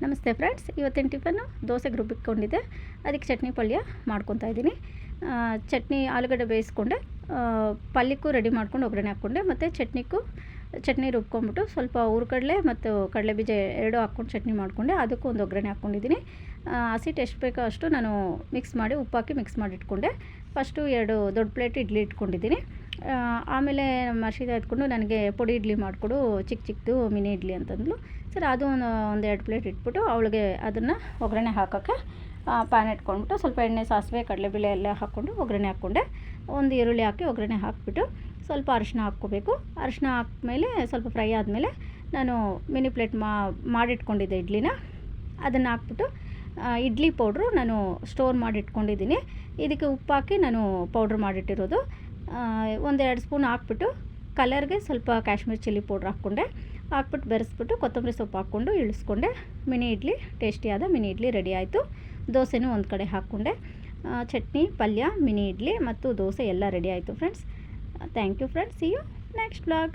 ನಮಸ್ತೆ ಫ್ರೆಂಡ್ಸ್, ಇವತ್ತಿನ ಟಿಫನ್ನು ದೋಸೆಗೆ ರುಬ್ಬಿಕೊಂಡಿದ್ದೆ. ಅದಕ್ಕೆ ಚಟ್ನಿ ಪಲ್ಯ ಮಾಡ್ಕೊತಾ ಇದ್ದೀನಿ. ಚಟ್ನಿ ಆಲೂಗಡ್ಡೆ ಬೇಯಿಸ್ಕೊಂಡೆ, ಪಲ್ಯಕ್ಕೂ ರೆಡಿ ಮಾಡ್ಕೊಂಡು ಒಗ್ಗರಣೆ ಹಾಕ್ಕೊಂಡೆ. ಮತ್ತು ಚಟ್ನಿ ರುಬ್ಕೊಂಡ್ಬಿಟ್ಟು ಸ್ವಲ್ಪ ಹುರ್ಗಡ್ಲೆ ಮತ್ತು ಕಡಲೆಬೀಜ ಎರಡೂ ಹಾಕ್ಕೊಂಡು ಚಟ್ನಿ ಮಾಡಿಕೊಂಡೆ. ಅದಕ್ಕೂ ಒಂದು ಒಗ್ಗರಣೆ ಹಾಕ್ಕೊಂಡಿದ್ದೀನಿ. ಹಸಿಟ್ಟು ಎಷ್ಟು ಬೇಕೋ ಅಷ್ಟು ನಾನು ಮಿಕ್ಸ್ ಮಾಡಿ ಉಪ್ಪು ಹಾಕಿ ಮಿಕ್ಸ್ ಮಾಡಿ ಇಟ್ಕೊಂಡೆ. ಫಸ್ಟು 2 ದೊಡ್ಡ ಪ್ಲೇಟ್ ಇಡ್ಲಿ ಇಟ್ಕೊಂಡಿದ್ದೀನಿ. ಆಮೇಲೆ ಮರ್ಷಿದ ಎತ್ಕೊಂಡು ನನಗೆ ಪುಡಿ ಇಡ್ಲಿ ಮಾಡಿಕೊಡು, ಚಿಕ್ಕದು ಮಿನಿ ಇಡ್ಲಿ ಅಂತಂದ್ಲು. ಸರಿ, ಅದು ಒಂದು 2 ಪ್ಲೇಟ್ ಇಟ್ಬಿಟ್ಟು ಅವಳಿಗೆ ಅದನ್ನು ಒಗ್ಗರಣೆ ಹಾಕೋಕ್ಕೆ ಪ್ಯಾನ್ ಇಟ್ಕೊಂಡ್ಬಿಟ್ಟು ಸ್ವಲ್ಪ ಎಣ್ಣೆ, ಸಾಸಿವೆ, ಕಡಲೆಬೇಳೆ ಎಲ್ಲ ಹಾಕ್ಕೊಂಡು ಒಗ್ಗರಣೆ ಹಾಕ್ಕೊಂಡೆ. ಒಂದು ಈರುಳ್ಳಿ ಹಾಕಿ ಒಗ್ಗರಣೆ ಹಾಕಿಬಿಟ್ಟು ಸ್ವಲ್ಪ ಅರಿಶಿನ ಹಾಕ್ಕೋಬೇಕು. ಅರಿಶಿನ ಹಾಕ್ಮೇಲೆ ಸ್ವಲ್ಪ ಫ್ರೈ ಆದಮೇಲೆ ನಾನು ಮಿನಿ ಪ್ಲೇಟ್ ಮಾಡಿಟ್ಕೊಂಡಿದ್ದೆ ಇಡ್ಲಿನ, ಅದನ್ನು ಹಾಕ್ಬಿಟ್ಟು ಇಡ್ಲಿ ಪೌಡ್ರು ನಾನು ಸ್ಟೋರ್ ಮಾಡಿ ಇಟ್ಕೊಂಡಿದ್ದೀನಿ. ಇದಕ್ಕೆ ಉಪ್ಪು ಹಾಕಿ ನಾನು ಪೌಡ್ರ್ ಮಾಡಿಟ್ಟಿರೋದು. 1-2 ಸ್ಪೂನ್ ಹಾಕ್ಬಿಟ್ಟು ಕಲರ್ಗೆ ಸ್ವಲ್ಪ ಕಾಶ್ಮೀರಿ ಚಿಲ್ಲಿ ಪೌಡ್ರ್ ಹಾಕ್ಬಿಟ್ಟು ಬೆರೆಸ್ಬಿಟ್ಟು ಕೊತ್ತಂಬರಿ ಸೊಪ್ಪು ಹಾಕ್ಕೊಂಡು ಇಳಿಸ್ಕೊಂಡೆ. ಟೇಸ್ಟಿಯಾದ ಮಿನಿ ಇಡ್ಲಿ ರೆಡಿ ಆಯಿತು. ದೋಸೆನೂ ಒಂದು ಕಡೆ ಹಾಕ್ಕೊಂಡೆ. ಚಟ್ನಿ, ಪಲ್ಯ, ಮಿನಿ ಇಡ್ಲಿ ಮತ್ತು ದೋಸೆ ಎಲ್ಲ ರೆಡಿ ಆಯಿತು friends. Thank you friends. See you next blog.